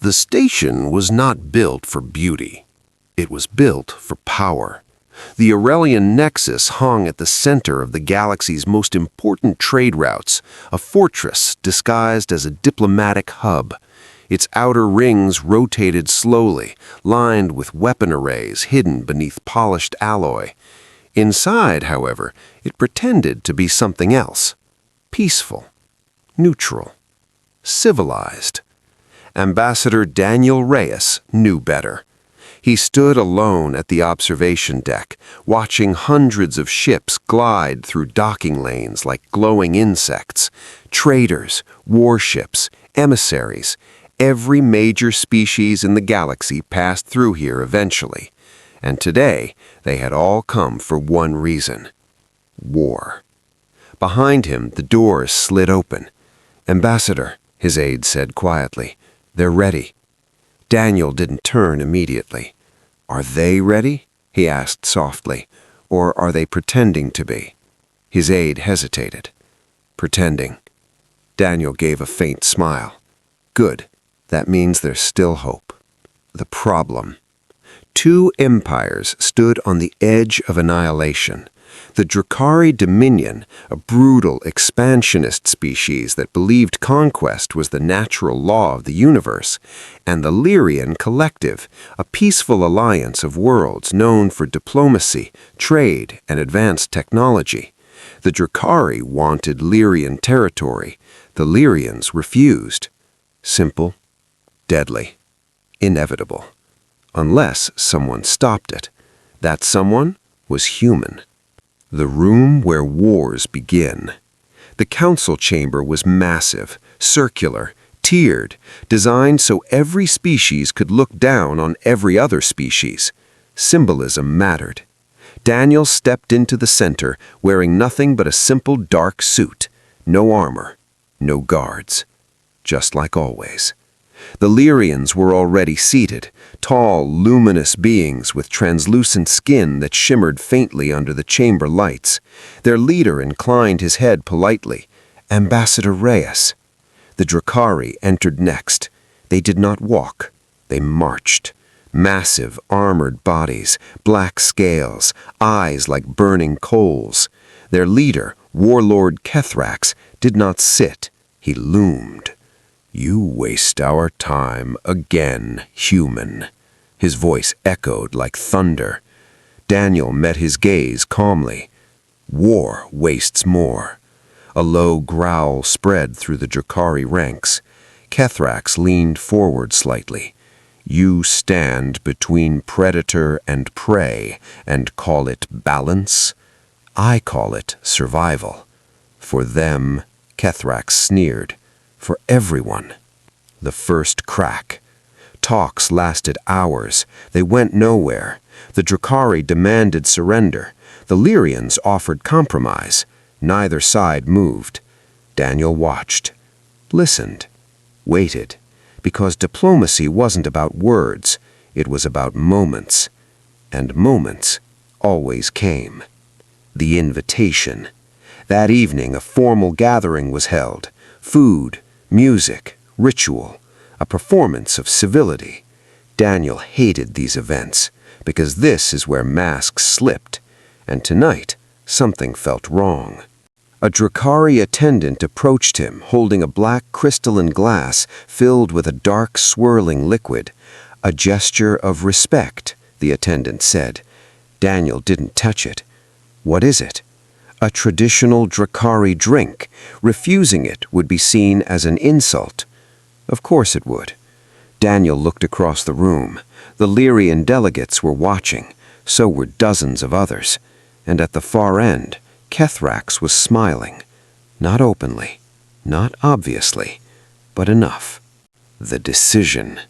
The station was not built for beauty. It was built for power. The Aurelian Nexus hung at the center of the galaxy's most important trade routes, a fortress disguised as a diplomatic hub. Its outer rings rotated slowly, lined with weapon arrays hidden beneath polished alloy. Inside, however, it pretended to be something else. Peaceful, neutral, civilized. Ambassador Daniel Reyes knew better. He stood alone at the observation deck, watching hundreds of ships glide through docking lanes like glowing insects. Traders, warships, emissaries, every major species in the galaxy passed through here eventually. And today, they had all come for one reason: war. Behind him, the doors slid open. "Ambassador," his aide said quietly, "they're ready." Daniel didn't turn immediately. "Are they ready?" he asked softly. "Or are they pretending to be?" His aide hesitated. "Pretending." Daniel gave a faint smile. "Good. That means there's still hope." The problem. Two empires stood on the edge of annihilation. The Drakari Dominion, a brutal, expansionist species that believed conquest was the natural law of the universe, and the Lyrian Collective, a peaceful alliance of worlds known for diplomacy, trade, and advanced technology. The Drakari wanted Lyrian territory. The Lyrians refused. Simple, deadly, inevitable. Unless someone stopped it. That someone was human. The room where wars begin. The council chamber was massive, circular, tiered, designed so every species could look down on every other species. Symbolism mattered. Daniel stepped into the center, wearing nothing but a simple dark suit. No armor, no guards. Just like always. The Lyrians were already seated, tall, luminous beings with translucent skin that shimmered faintly under the chamber lights. Their leader inclined his head politely. "Ambassador Reyes." The Drakari entered next. They did not walk. They marched. Massive, armored bodies, black scales, eyes like burning coals. Their leader, Warlord Kethrax, did not sit. He loomed. "You waste our time again, human." His voice echoed like thunder. Daniel met his gaze calmly. "War wastes more." A low growl spread through the Drakari ranks. Kethrax leaned forward slightly. "You stand between predator and prey and call it balance? I call it survival. For them," Kethrax sneered, "for everyone." The first crack. Talks lasted hours. They went nowhere. The Drakari demanded surrender. The Lyrians offered compromise. Neither side moved. Daniel watched. Listened. Waited. Because diplomacy wasn't about words. It was about moments. And moments always came. The invitation. That evening, a formal gathering was held. Food, music, ritual, a performance of civility. Daniel hated these events, because this is where masks slipped, and tonight something felt wrong. A Drakari attendant approached him, holding a black crystalline glass filled with a dark swirling liquid. "A gesture of respect," the attendant said. Daniel didn't touch it. "What is it?" "A traditional Drakari drink. Refusing it would be seen as an insult." Of course it would. Daniel looked across the room. The Lyrian delegates were watching. So were dozens of others. And at the far end, Kethrax was smiling. Not openly, not obviously, but enough. The decision.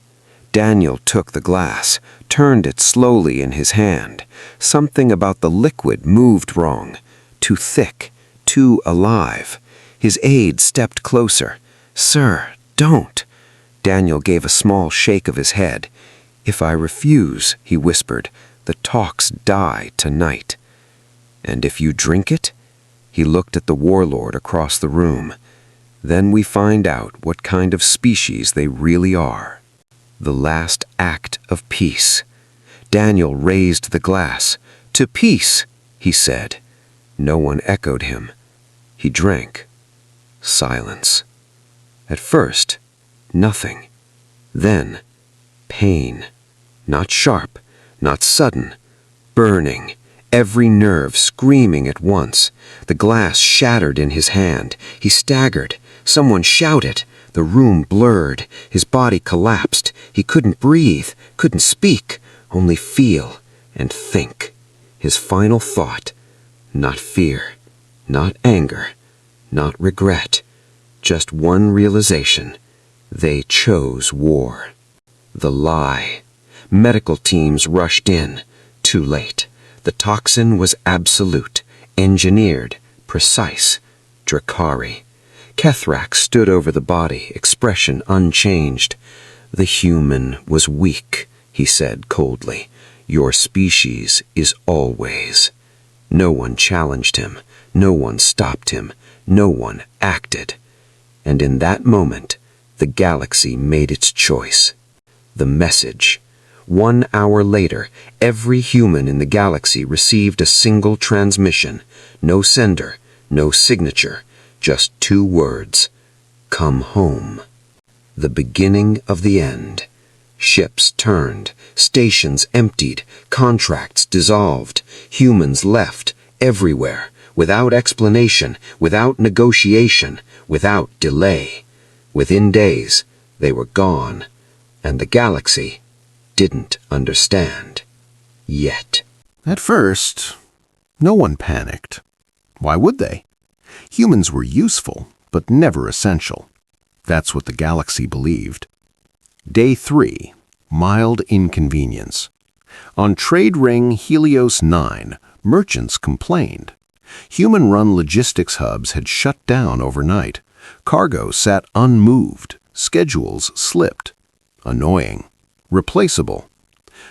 Daniel took the glass, turned it slowly in his hand. Something about the liquid moved wrong. Too thick, too alive. His aide stepped closer. "Sir, don't." Daniel gave a small shake of his head. "If I refuse," he whispered, "the talks die tonight." "And if you drink it?" He looked at the warlord across the room. "Then we find out what kind of species they really are." The last act of peace. Daniel raised the glass. "To peace," he said. No one echoed him. He drank. Silence. At first, nothing. Then, pain. Not sharp, not sudden. Burning, every nerve screaming at once. The glass shattered in his hand. He staggered. Someone shouted. The room blurred. His body collapsed. He couldn't breathe, couldn't speak, only feel and think. His final thought, not fear, not anger, not regret, just one realization. They chose war. The lie. Medical teams rushed in. Too late. The toxin was absolute, engineered, precise. Drakari. Kethrak stood over the body, expression unchanged. "The human was weak," he said coldly. "Your species is always." No one challenged him. No one stopped him. No one acted. And in that moment, the galaxy made its choice. The message. 1 hour later, every human in the galaxy received a single transmission. No sender, no signature, just 2 words. Come home. The beginning of the end. Ships turned, stations emptied, contracts dissolved, humans left everywhere, without explanation, without negotiation, without delay. Within days, they were gone, and the galaxy didn't understand. Yet. At first, no one panicked. Why would they? Humans were useful, but never essential. That's what the galaxy believed. Day 3. Mild inconvenience. On trade ring Helios 9, merchants complained. Human-run logistics hubs had shut down overnight. Cargo sat unmoved. Schedules slipped. Annoying. Replaceable.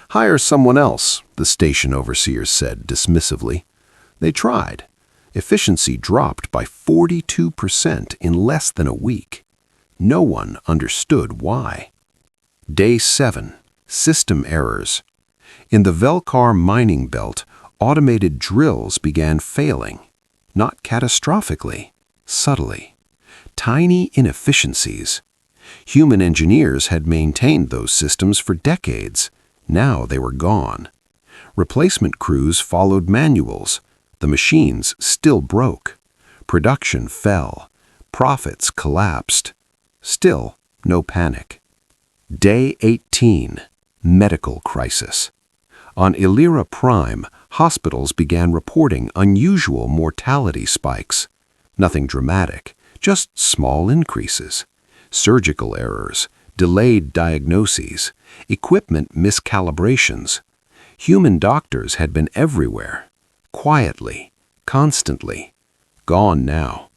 "Hire someone else," the station overseers said dismissively. They tried. Efficiency dropped by 42% in less than a week. No one understood why. Day 7. System errors. In the Velkar mining belt, automated drills began failing. Not catastrophically, subtly. Tiny inefficiencies. Human engineers had maintained those systems for decades. Now they were gone. Replacement crews followed manuals. The machines still broke. Production fell. Profits collapsed. Still, no panic. Day 18. Medical crisis. On Illyra Prime, hospitals began reporting unusual mortality spikes. Nothing dramatic, just small increases. Surgical errors, delayed diagnoses, equipment miscalibrations. Human doctors had been everywhere. Quietly, constantly. Gone now.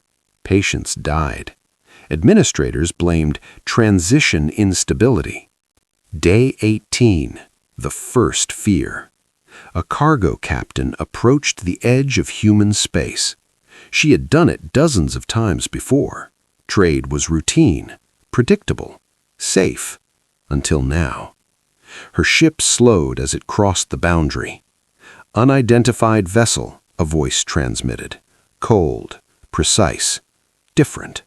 Patients died. Administrators blamed transition instability. Day 18. The first fear. A cargo captain approached the edge of human space. She had done it dozens of times before. Trade was routine, predictable, safe, until now. Her ship slowed as it crossed the boundary. "Unidentified vessel," a voice transmitted. Cold, precise, different.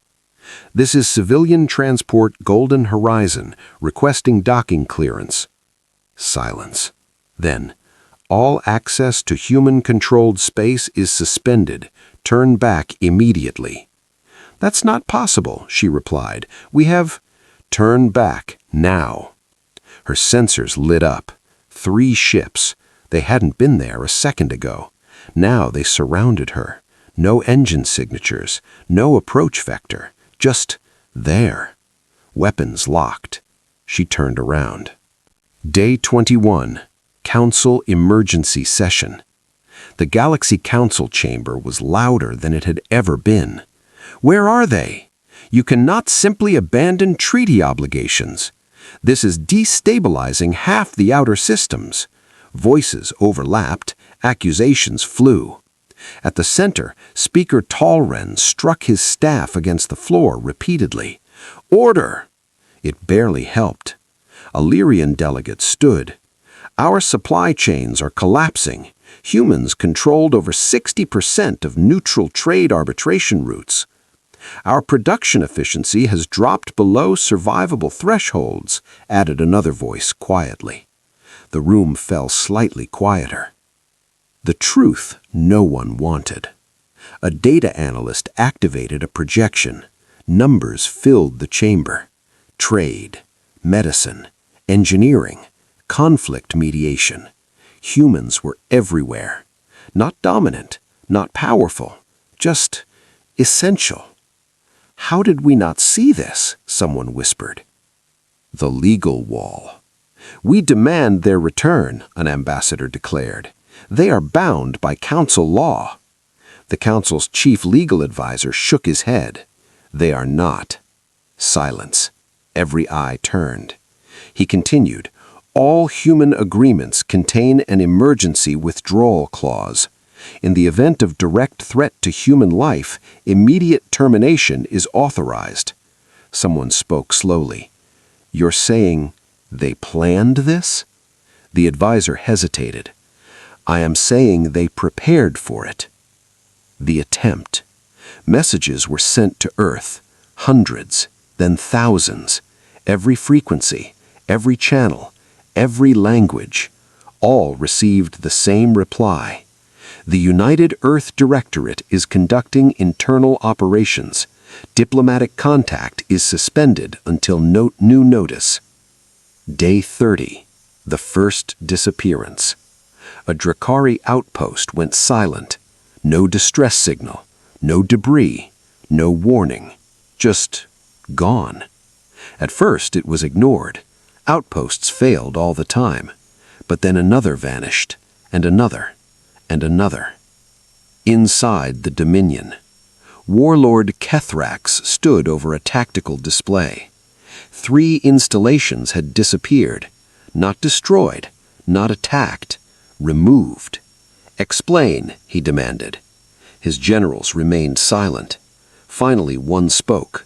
"This is civilian transport Golden Horizon, requesting docking clearance." Silence. Then, "All access to human-controlled space is suspended. Turn back immediately." "That's not possible," she replied. "We have—" "Turn back, now." Her sensors lit up. 3 ships. They hadn't been there a second ago. Now they surrounded her. No engine signatures, no approach vector. Just there. Weapons locked. She turned around. Day 21. Council Emergency Session. The Galaxy Council chamber was louder than it had ever been. "Where are they? You cannot simply abandon treaty obligations. This is destabilizing half the outer systems." Voices overlapped, accusations flew. At the center, Speaker Talren struck his staff against the floor repeatedly. "Order!" It barely helped. A Lyrian delegate stood. Our supply chains are collapsing. Humans controlled over 60% of neutral trade arbitration routes. Our production efficiency has dropped below survivable thresholds, added another voice quietly. The room fell slightly quieter. The truth no one wanted. A data analyst activated a projection. Numbers filled the chamber. Trade, medicine, engineering, conflict mediation. Humans were everywhere. Not dominant, not powerful, just essential. How did we not see this? Someone whispered. The legal wall. We demand their return, an ambassador declared. They are bound by council law. The council's chief legal advisor shook his head. They are not. Silence. Every eye turned. He continued, all human agreements contain an emergency withdrawal clause. In the event of direct threat to human life, immediate termination is authorized. Someone spoke slowly. You're saying they planned this? The advisor hesitated. I am saying they prepared for it. The attempt. Messages were sent to Earth, hundreds, then thousands. Every frequency, every channel, every language, all received the same reply. The United Earth Directorate is conducting internal operations. Diplomatic contact is suspended until new notice. Day 30. The first disappearance. A Drakari outpost went silent. No distress signal, no debris, no warning. Just gone. At first it was ignored. Outposts failed all the time. But then another vanished, and another, and another. Inside the Dominion, Warlord Kethrax stood over a tactical display. 3 installations had disappeared, not destroyed, not attacked, removed. Explain, he demanded. His generals remained silent. Finally, one spoke.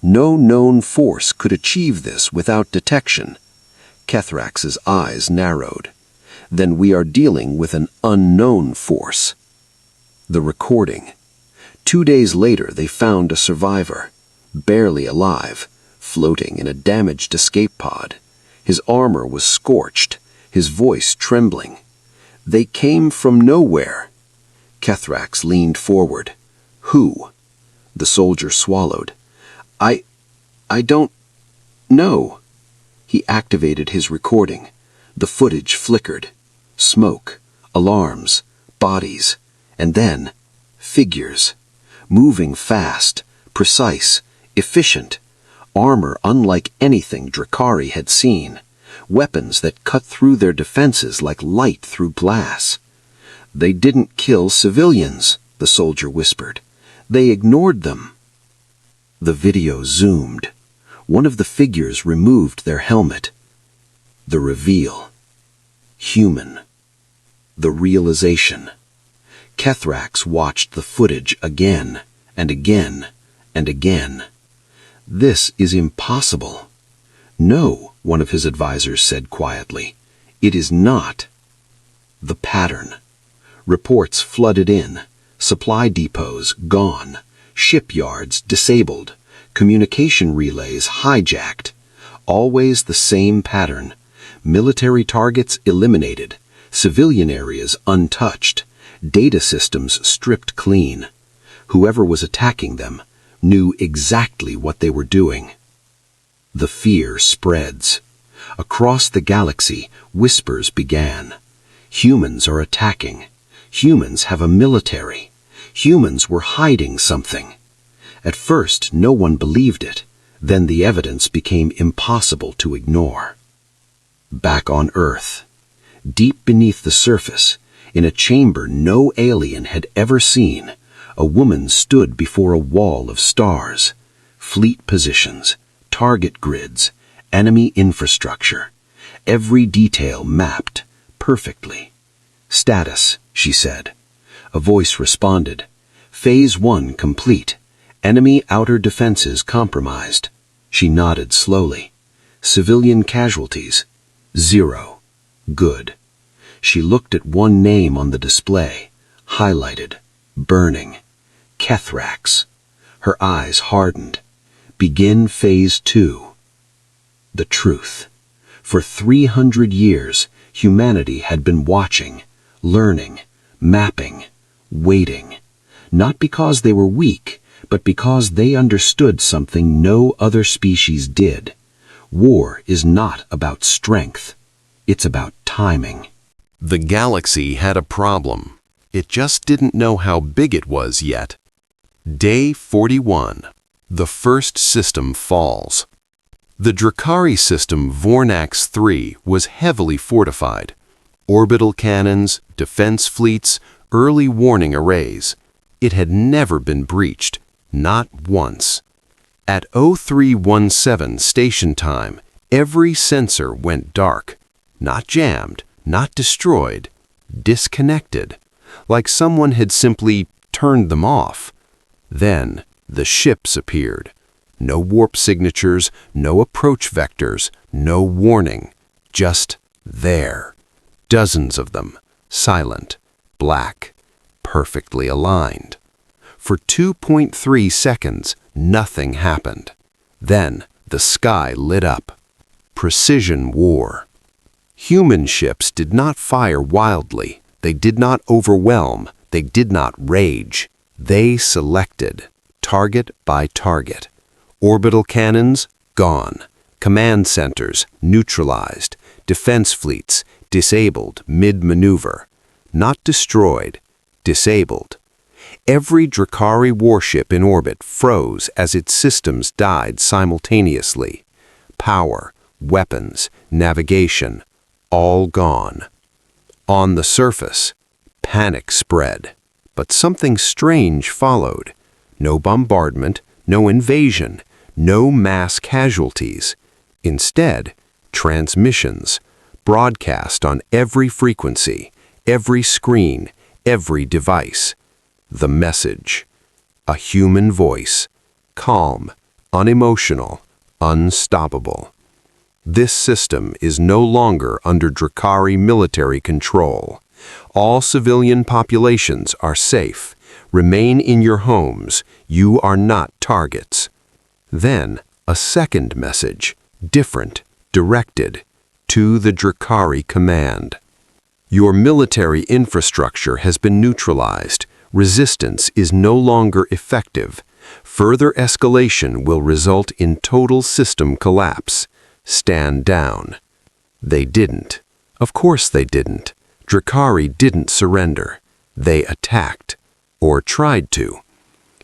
No known force could achieve this without detection. Kethrax's eyes narrowed. Then we are dealing with an unknown force. The recording. 2 days later, they found a survivor, barely alive, floating in a damaged escape pod. His armor was scorched, his voice trembling. They came from nowhere. Kethrax leaned forward. Who? The soldier swallowed. I don't know. He activated his recording. The footage flickered. Smoke, alarms, bodies, and then figures. Moving fast, precise, efficient. Armor unlike anything Drakari had seen. Weapons that cut through their defenses like light through glass. They didn't kill civilians, the soldier whispered. They ignored them. The video zoomed. One of the figures removed their helmet. The reveal. Human. The realization. Kethrax watched the footage again, and again, and again. This is impossible. No, one of his advisors said quietly. It is not. The pattern. Reports flooded in. Supply depots gone. Shipyards disabled. Communication relays hijacked. Always the same pattern. Military targets eliminated. Civilian areas untouched. Data systems stripped clean. Whoever was attacking them knew exactly what they were doing. The fear spreads. Across the galaxy, whispers began. Humans are attacking. Humans have a military. Humans were hiding something. At first, no one believed it. Then the evidence became impossible to ignore. Back on Earth, deep beneath the surface, in a chamber no alien had ever seen, a woman stood before a wall of stars, fleet positions, target grids, enemy infrastructure, every detail mapped perfectly. Status, she said. A voice responded. Phase 1 complete. Enemy outer defenses compromised. She nodded slowly. Civilian casualties, 0. Good. She looked at one name on the display, highlighted, burning. Kethrax. Her eyes hardened. Begin Phase 2. The truth. For 300 years, humanity had been watching, learning, mapping, waiting. Not because they were weak, but because they understood something no other species did. War is not about strength. It's about timing. The galaxy had a problem. It just didn't know how big it was yet. Day 41. The first system falls. The Drakari system Vornax 3 was heavily fortified. Orbital cannons, defense fleets, early warning arrays. It had never been breached, not once. At 0317 station time, every sensor went dark. Not jammed, not destroyed, disconnected, like someone had simply turned them off. Then the ships appeared. No warp signatures, no approach vectors, no warning. Just there. Dozens of them, silent, black, perfectly aligned. For 2.3 seconds, nothing happened. Then the sky lit up. Precision war. Human ships did not fire wildly. They did not overwhelm. They did not rage. They selected, target by target. Orbital cannons, gone. Command centers, neutralized. Defense fleets, disabled mid-maneuver. Not destroyed, disabled. Every Drakari warship in orbit froze as its systems died simultaneously. Power, weapons, navigation, all gone. On the surface, panic spread. But something strange followed. No bombardment, no invasion, no mass casualties. Instead, transmissions, broadcast on every frequency, every screen, every device. The message. A human voice. Calm, unemotional, unstoppable. This system is no longer under Drakari military control. All civilian populations are safe. Remain in your homes. You are not targets. Then, a second message, different, directed, to the Drakari command. Your military infrastructure has been neutralized. Resistance is no longer effective. Further escalation will result in total system collapse. Stand down. They didn't. Of course they didn't. Drakari didn't surrender. They attacked. Or tried to.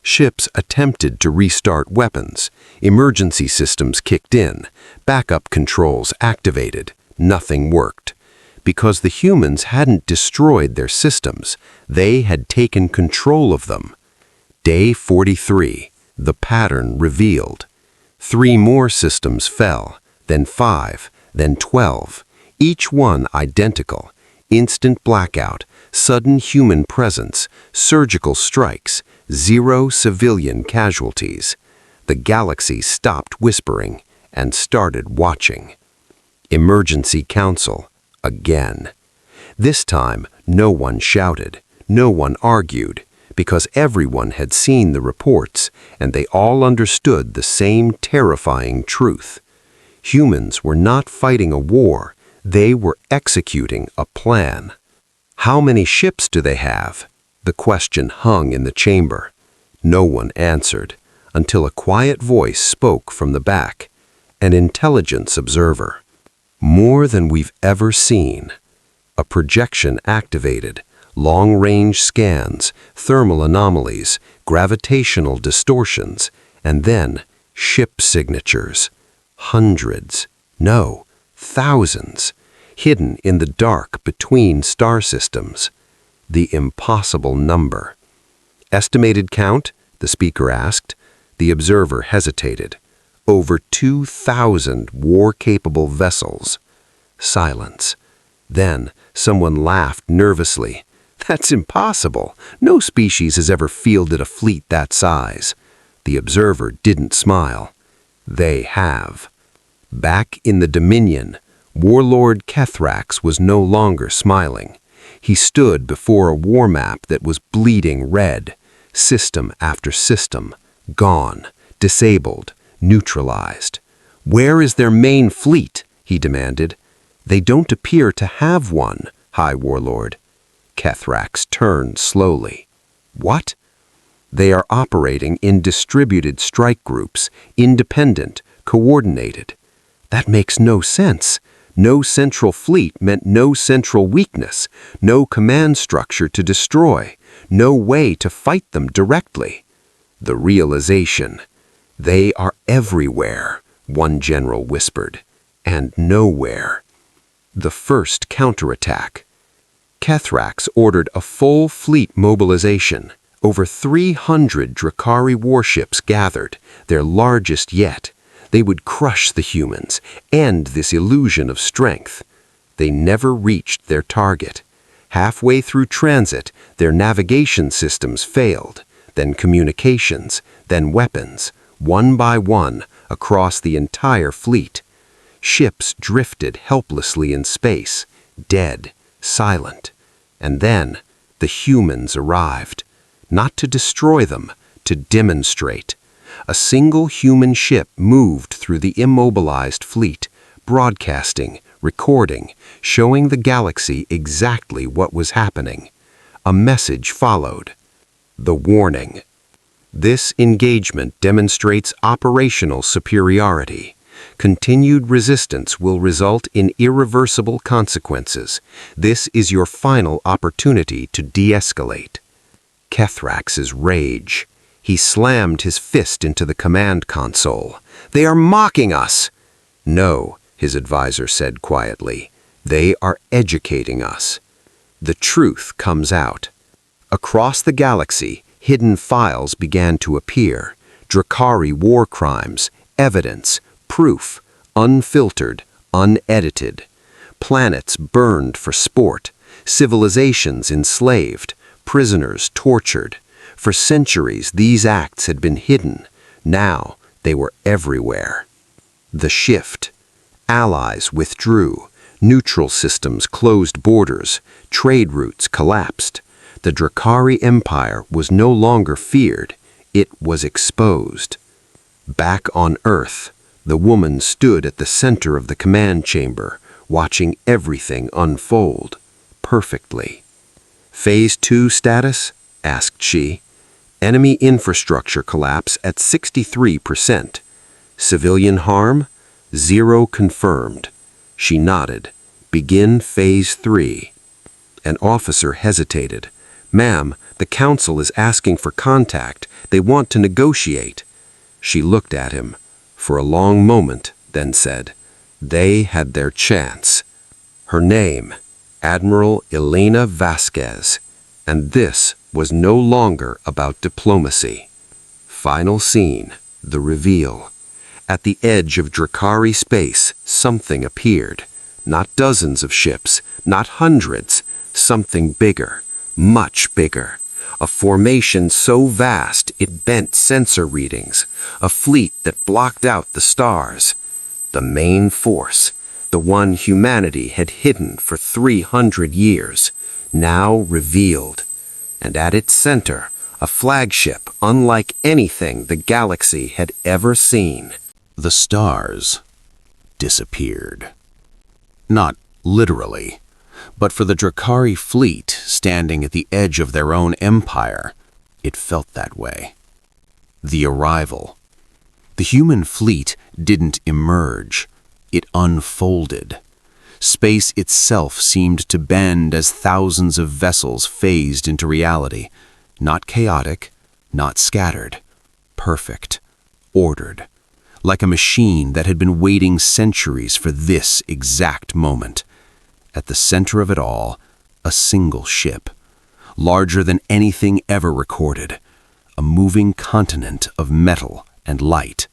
Ships attempted to restart weapons. Emergency systems kicked in. Backup controls activated. Nothing worked. Because the humans hadn't destroyed their systems, they had taken control of them. Day 43, the pattern revealed. 3 more systems fell, then 5, then 12, each one identical. Instant blackout, sudden human presence, surgical strikes, 0 civilian casualties. The galaxy stopped whispering and started watching. Emergency council. Again. This time, no one shouted, no one argued, because everyone had seen the reports, and they all understood the same terrifying truth. Humans were not fighting a war, they were executing a plan. How many ships do they have? The question hung in the chamber. No one answered, until a quiet voice spoke from the back, an intelligence observer. More than we've ever seen. A projection activated, long-range scans, thermal anomalies, gravitational distortions, and then ship signatures. Hundreds, no, thousands, hidden in the dark between star systems. The impossible number. Estimated count? The speaker asked. The observer hesitated. Over 2,000 war-capable vessels. Silence. Then someone laughed nervously. That's impossible. No species has ever fielded a fleet that size. The observer didn't smile. They have. Back in the Dominion, Warlord Kethrax was no longer smiling. He stood before a war map that was bleeding red, system after system, gone, disabled, neutralized. "Where is their main fleet?" he demanded. "They don't appear to have one, High Warlord." Kethrax turned slowly. "What?" "They are operating in distributed strike groups, independent, coordinated." "That makes no sense. No central fleet meant no central weakness, no command structure to destroy, no way to fight them directly." The realization. "They are everywhere," one general whispered, "and nowhere." The first counterattack. Kethrax ordered a full fleet mobilization. Over 300 Drakari warships gathered, their largest yet. They would crush the humans, end this illusion of strength. They never reached their target. Halfway through transit, their navigation systems failed, then communications, then weapons, one by one, across the entire fleet. Ships drifted helplessly in space, dead, silent. And then the humans arrived, not to destroy them, to demonstrate. A single human ship moved through the immobilized fleet, broadcasting, recording, showing the galaxy exactly what was happening. A message followed. The warning. This engagement demonstrates operational superiority. Continued resistance will result in irreversible consequences. This is your final opportunity to de-escalate. Kethrax's rage. He slammed his fist into the command console. "They are mocking us!" "No," his advisor said quietly. "They are educating us." The truth comes out. Across the galaxy, hidden files began to appear. Drakari war crimes, evidence, proof, unfiltered, unedited. Planets burned for sport, civilizations enslaved, prisoners tortured. For centuries, these acts had been hidden. Now, they were everywhere. The shift. Allies withdrew. Neutral systems closed borders. Trade routes collapsed. The Drakari Empire was no longer feared. It was exposed. Back on Earth, the woman stood at the center of the command chamber, watching everything unfold, perfectly. "Phase 2 status?" asked she. "Enemy infrastructure collapse at 63%. Civilian harm? 0 confirmed." She nodded. "Begin Phase 3. An officer hesitated. "Ma'am, the council is asking for contact. They want to negotiate." She looked at him for a long moment, then said, "They had their chance." Her name, Admiral Elena Vasquez. And this was no longer about diplomacy. Final scene, the reveal. At the edge of Drakari space, something appeared. Not dozens of ships, not hundreds. Something bigger, much bigger. A formation so vast it bent sensor readings. A fleet that blocked out the stars. The main force, the one humanity had hidden for 300 years, now revealed. And at its center, a flagship unlike anything the galaxy had ever seen. The stars disappeared. Not literally, but for the Drakari fleet standing at the edge of their own empire, it felt that way. The arrival. The human fleet didn't emerge, it unfolded. Space itself seemed to bend as thousands of vessels phased into reality. Not chaotic, not scattered. Perfect. Ordered. Like a machine that had been waiting centuries for this exact moment. At the center of it all, a single ship. Larger than anything ever recorded. A moving continent of metal and light.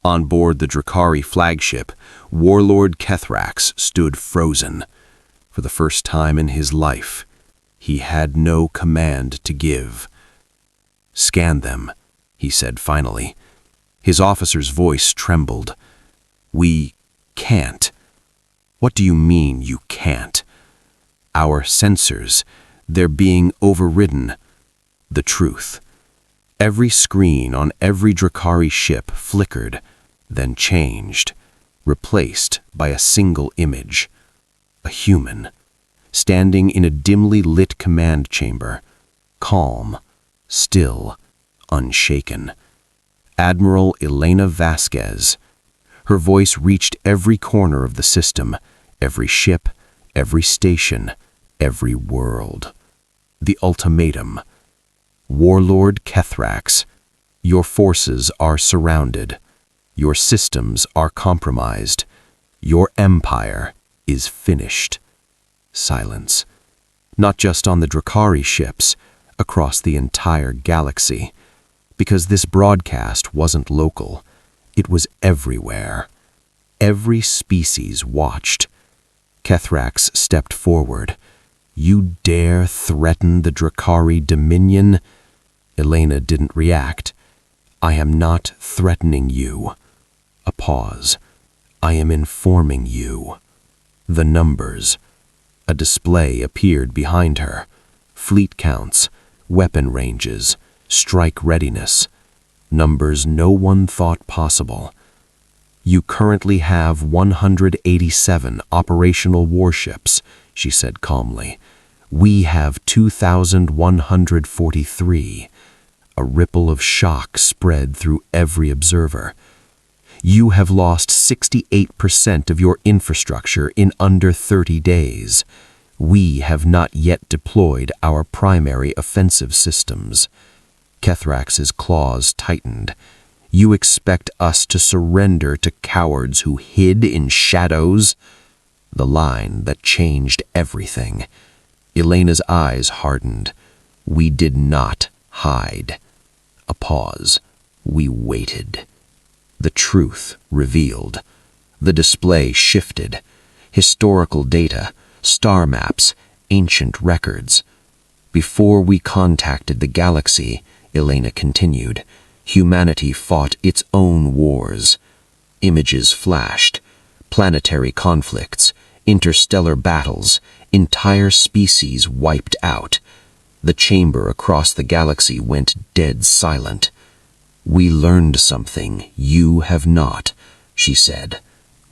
On board the Drakari flagship, Warlord Kethrax stood frozen. For the first time in his life, he had no command to give. "Scan them," he said finally. His officer's voice trembled. We can't. What do you mean you can't? Our sensors, they're being overridden. The truth. Every screen on every Drakari ship flickered, then changed, replaced by a single image. A human, standing in a dimly lit command chamber, calm, still, unshaken. Admiral Elena Vasquez. Her voice reached every corner of the system, every ship, every station, every world. The ultimatum. Warlord Kethrax, your forces are surrounded. Your systems are compromised. Your empire is finished. Silence. Not just on the Drakari ships, across the entire galaxy. Because this broadcast wasn't local. It was everywhere. Every species watched. Kethrax stepped forward. You dare threaten the Drakari Dominion? Elena didn't react. I am not threatening you. A pause. I am informing you. The numbers. A display appeared behind her. Fleet counts, weapon ranges, strike readiness. Numbers no one thought possible. You currently have 187 operational warships, she said calmly. We have 2,143. A ripple of shock spread through every observer. You have lost 68% of your infrastructure in under 30 days. We have not yet deployed our primary offensive systems. Kethrax's claws tightened. You expect us to surrender to cowards who hid in shadows? The line that changed everything. Elena's eyes hardened. We did not hide. A pause. We waited. The truth revealed. The display shifted. Historical data, star maps, ancient records. Before we contacted the galaxy, Elena continued, humanity fought its own wars. Images flashed. Planetary conflicts, interstellar battles, entire species wiped out. The chamber across the galaxy went dead silent. We learned something you have not, she said.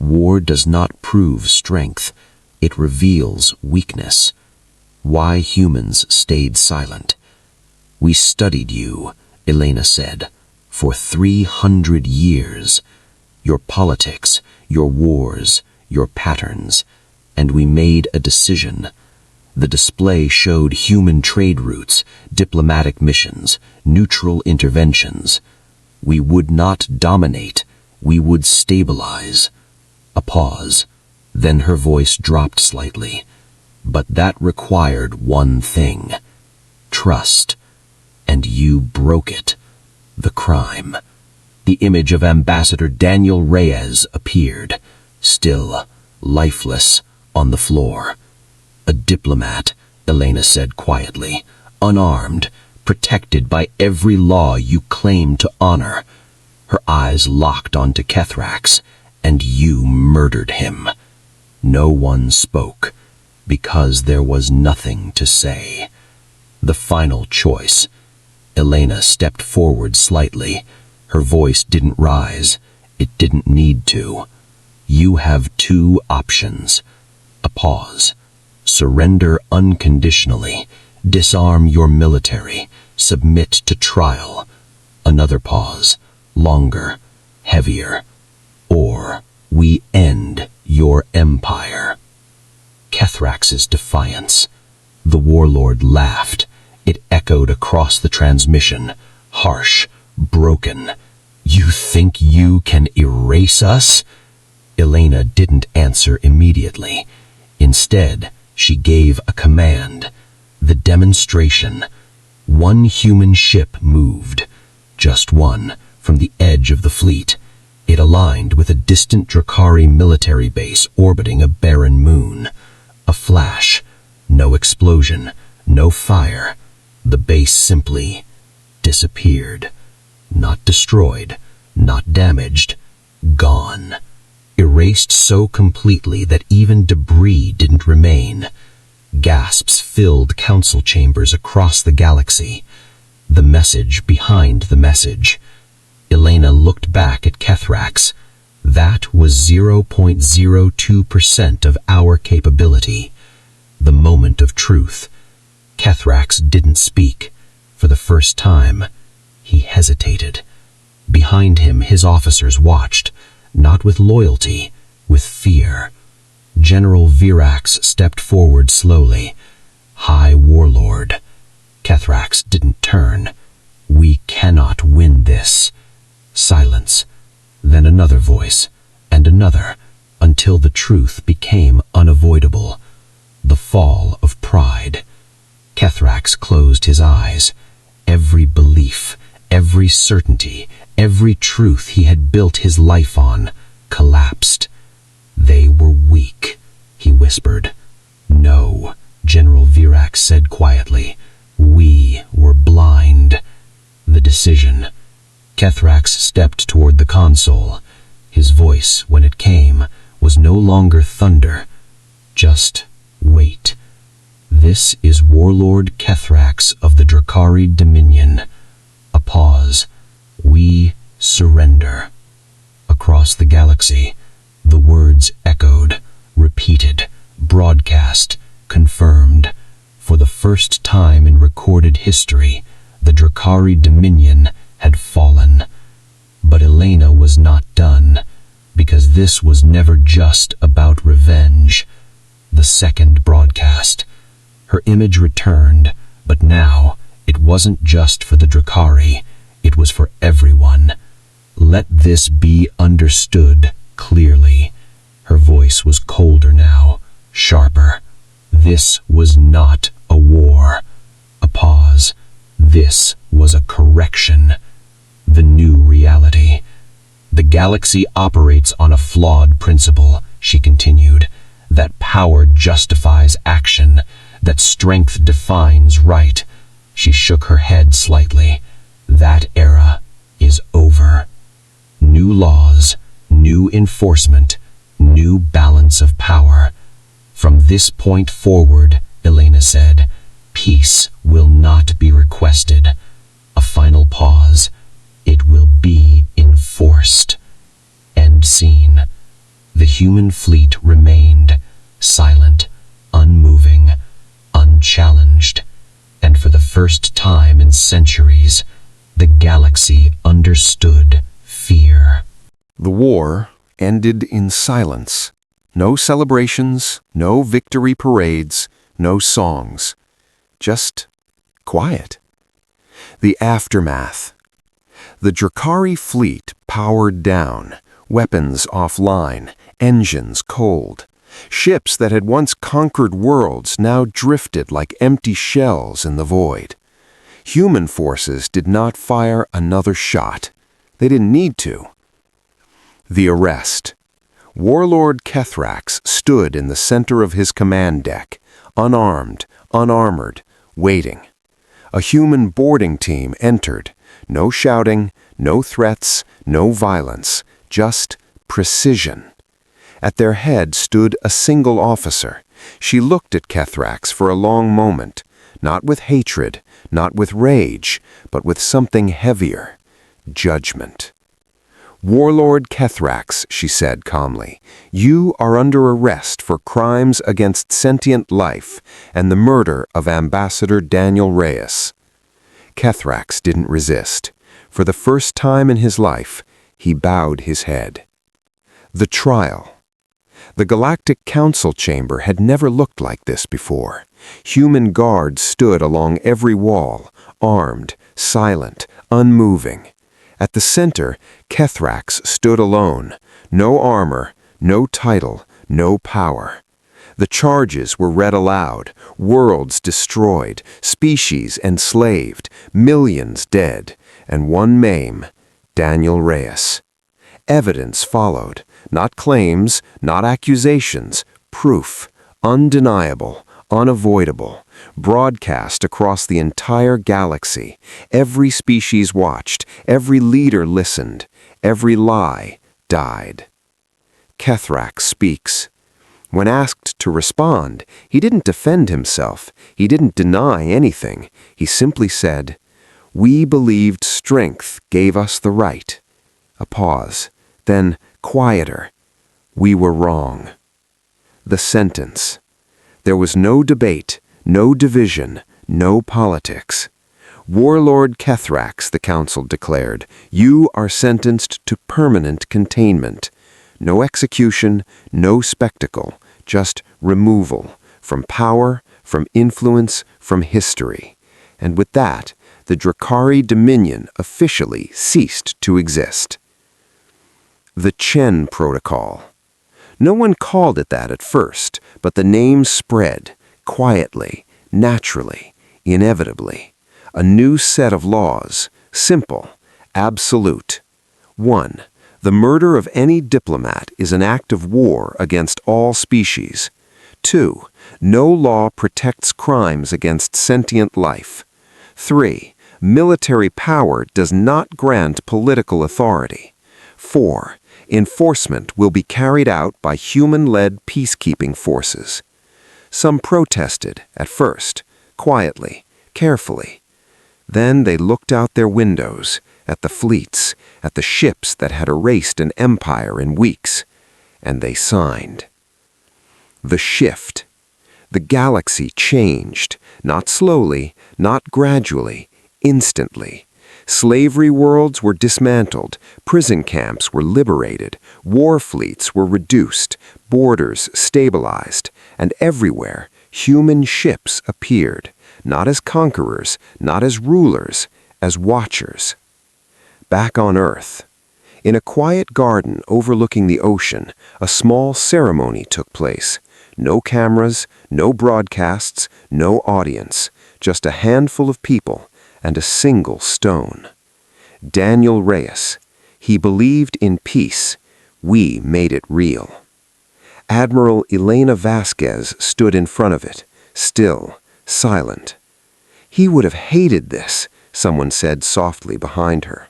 War does not prove strength. It reveals weakness. Why humans stayed silent. We studied you, Elena said, for 300 years. Your politics, your wars, your patterns, and we made a decision. The display showed human trade routes, diplomatic missions, neutral interventions. We would not dominate, we would stabilize. A pause, then her voice dropped slightly. But that required one thing, trust, and you broke it. The crime. The image of Ambassador Daniel Reyes appeared, still, lifeless, on the floor. A diplomat, Elena said quietly, unarmed, protected by every law you claim to honor. Her eyes locked onto Kethrax, and you murdered him. No one spoke, because there was nothing to say. The final choice. Elena stepped forward slightly. Her voice didn't rise. It didn't need to. You have two options. A pause. Surrender unconditionally. Disarm your military. Submit to trial. Another pause. Longer. Heavier. Or we end your empire. Kethrax's defiance. The warlord laughed. It echoed across the transmission. Harsh. Broken. You think you can erase us? Elena didn't answer immediately. Instead, she gave a command. The demonstration. One human ship moved. Just one, from the edge of the fleet. It aligned with a distant Drakari military base orbiting a barren moon. A flash. No explosion. No fire. The base simply disappeared. Not destroyed. Not damaged. Gone. erased so completely that even debris didn't remain. Gasps filled council chambers across the galaxy. The message behind the message. Elena looked back at Kethrax. That was 0.02% of our capability. The moment of truth. Kethrax didn't speak. For the first time, he hesitated. Behind him, his officers watched, not with loyalty, with fear. General Virax stepped forward slowly. High Warlord. Kethrax didn't turn. We cannot win this. Silence. Then another voice, and another, until the truth became unavoidable. The fall of pride. Kethrax closed his eyes. Every belief, every certainty, every truth he had built his life on, collapsed. They were weak, he whispered. No, General Virax said quietly. We were blind. The decision. Kethrax stepped toward the console. His voice, when it came, was no longer thunder. Just wait. This is Warlord Kethrax of the Drakari Dominion. A pause. We surrender. Across the galaxy, the words echoed, repeated, broadcast, confirmed. For the first time in recorded history, the Drakari Dominion had fallen. But Elena was not done, because this was never just about revenge. The second broadcast. Her image returned, but now it wasn't just for the Drakari, it was for everyone. Let this be understood clearly. Her voice was colder now, sharper. This was not a war. A pause. This was a correction. The new reality. The galaxy operates on a flawed principle, she continued, that power justifies action, that strength defines right. She shook her head slightly. That era is over. New laws, new enforcement, new balance of power. From this point forward, Elena said, peace will not be requested. A final pause. It will be enforced. End scene. The human fleet remained, silent, unmoving, unchallenged, and for the first time in centuries, the galaxy understood fear. The war ended in silence. No celebrations, no victory parades, no songs. Just quiet. The aftermath. The Drakari fleet powered down, weapons offline, engines cold. Ships that had once conquered worlds now drifted like empty shells in the void. Human forces did not fire another shot. They didn't need to. The arrest. Warlord Kethrax stood in the center of his command deck, unarmed, unarmored, waiting. A human boarding team entered. No shouting, no threats, no violence, just precision. At their head stood a single officer. She looked at Kethrax for a long moment, not with hatred, not with rage, but with something heavier, judgment. Warlord Kethrax, she said calmly, you are under arrest for crimes against sentient life and the murder of Ambassador Daniel Reyes. Kethrax didn't resist. For the first time in his life, he bowed his head. The trial. The Galactic Council chamber had never looked like this before. Human guards stood along every wall, armed, silent, unmoving. At the center, Kethrax stood alone. No armor, no title, no power. The charges were read aloud, worlds destroyed, species enslaved, millions dead, and one maim, Daniel Reyes. Evidence followed, not claims, not accusations, proof, undeniable, unavoidable, broadcast across the entire galaxy. Every species watched, every leader listened, every lie died. Kethrak speaks. When asked to respond, he didn't defend himself. He didn't deny anything. He simply said, "We believed strength gave us the right." A pause. Then, quieter. "We were wrong." The sentence. There was no debate, no division, no politics. "Warlord Kethrax," the council declared, "you are sentenced to permanent containment. No execution, no spectacle, just removal from power, from influence, from history." And with that, the Drakari Dominion officially ceased to exist. The Chen Protocol. No one called it that at first, but the name spread, quietly, naturally, inevitably. A new set of laws, simple, absolute. 1. The murder of any diplomat is an act of war against all species. 2. No law protects crimes against sentient life. 3. Military power does not grant political authority. 4. Enforcement will be carried out by human-led peacekeeping forces. Some protested, at first, quietly, carefully. Then they looked out their windows, at the fleets, at the ships that had erased an empire in weeks, and they signed. The shift. The galaxy changed, not slowly, not gradually, instantly. Slavery worlds were dismantled, prison camps were liberated, war fleets were reduced, borders stabilized, and everywhere human ships appeared, not as conquerors, not as rulers, as watchers. Back on Earth. In a quiet garden overlooking the ocean, a small ceremony took place. No cameras, no broadcasts, no audience, just a handful of people and a single stone. Daniel Reyes. He believed in peace. We made it real. Admiral Elena Vasquez stood in front of it, still, silent. He would have hated this, someone said softly behind her.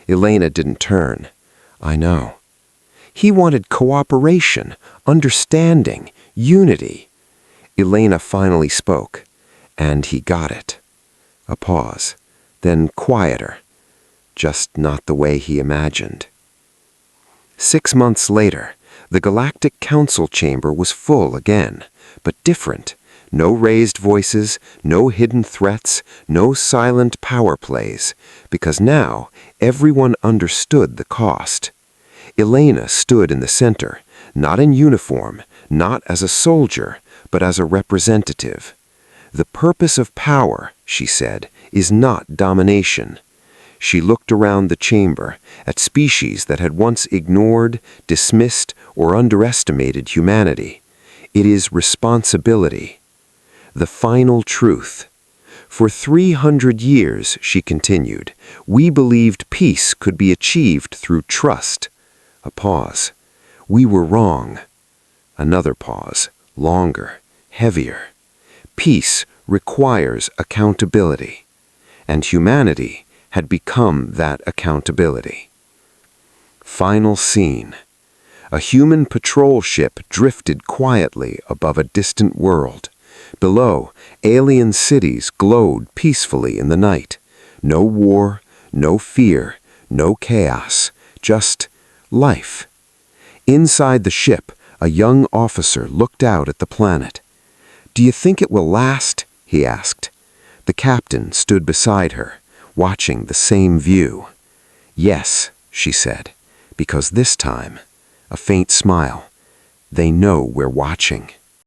Elena didn't turn. I know. He wanted cooperation, understanding, unity. Elena finally spoke, and he got it. A pause, then quieter, just not the way he imagined. 6 months later, the Galactic Council chamber was full again, but different. No raised voices, no hidden threats, no silent power plays, because now everyone understood the cost. Elena stood in the center, not in uniform, not as a soldier, but as a representative. The purpose of power, she said, is not domination. She looked around the chamber at species that had once ignored, dismissed, or underestimated humanity. It is responsibility. The final truth. For 300 years, she continued, we believed peace could be achieved through trust. A pause. We were wrong. Another pause, longer, heavier. Peace requires accountability, and humanity had become that accountability. Final scene. A human patrol ship drifted quietly above a distant world. Below, alien cities glowed peacefully in the night. No war, no fear, no chaos, just life. Inside the ship, a young officer looked out at the planet. "Do you think it will last?" he asked. The captain stood beside her, watching the same view. "Yes," she said, "because this time," a faint smile, "they know we're watching."